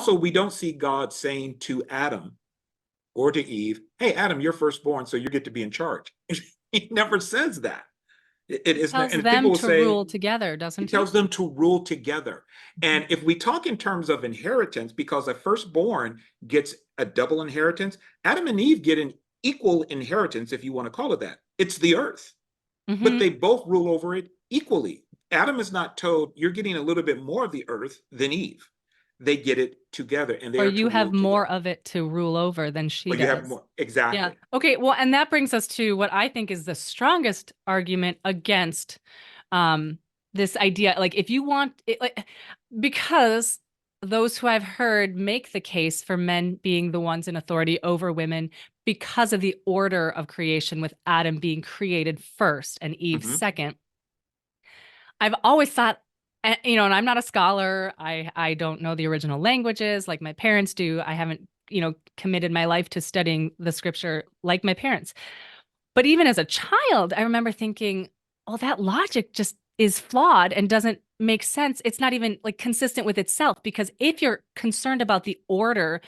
also, we don't see God saying to Adam or to Eve, hey, Adam, you're firstborn, so you get to be in charge. He never says that. It is, Tells and people them will to say, rule together, he doesn't he? tells them to rule together. Mhm. And if we talk in terms of inheritance, because a firstborn gets a double inheritance, Adam and Eve get an equal inheritance, if you want to call it that. It's the earth, but Hmm. they both rule over it equally. Adam is not told, you're getting a little bit more of the earth than Eve. They get it together, and they Or are to you have rule more together. of it to rule over than she But you have does. more. Yeah. Exactly. Okay. Well, and that brings us to what I think is the strongest argument against um this idea. Like, if you want it, like, because those who I've heard make the case for men being the ones in authority over women because of the order of creation, with Adam being created first and Eve Mm-hmm. second. I've always thought, and I'm not a scholar. I don't know the original languages like my parents do. I haven't, committed my life to studying the scripture like my parents. But even as a child, I remember thinking, oh, that logic just is flawed and doesn't make sense. It's not even like consistent with itself, because if you're concerned about the order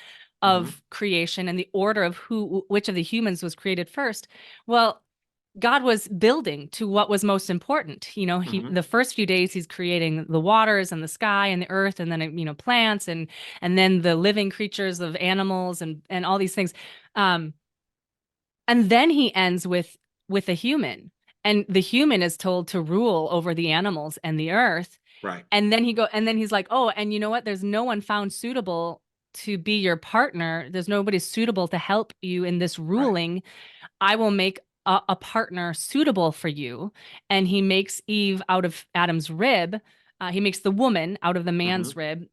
Mm-hmm. of creation and the order of which of the humans was created first, well, God was building to what was most important. Mm-hmm. The first few days he's creating the waters and the sky and the earth, and then plants, and then the living creatures of animals and all these things. Um, and then he ends with a human, and the human is told to rule over the animals and the earth. Right. And then he's like, oh, and you know what? There's no one found suitable to be your partner. There's nobody suitable to help you in this Right. ruling. I will make a partner suitable for you. And he makes Eve out of Adam's rib. He makes the woman out of the Mm-hmm. man's rib.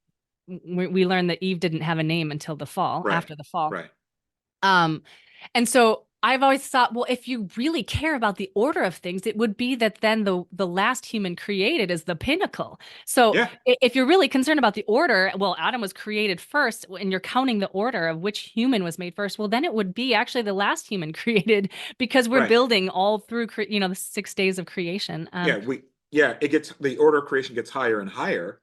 We learn that Eve didn't have a name until the fall, Right. after the fall. Right. Um, and so I've always thought, well, if you really care about the order of things, it would be that then the last human created is the pinnacle. So Yeah. if you're really concerned about the order, well, Adam was created first, and you're counting the order of which human was made first. Well, then it would be actually the last human created, because we're Right. building all through, the 6 days of creation. Yeah. Yeah. It gets, the order of creation gets higher and higher.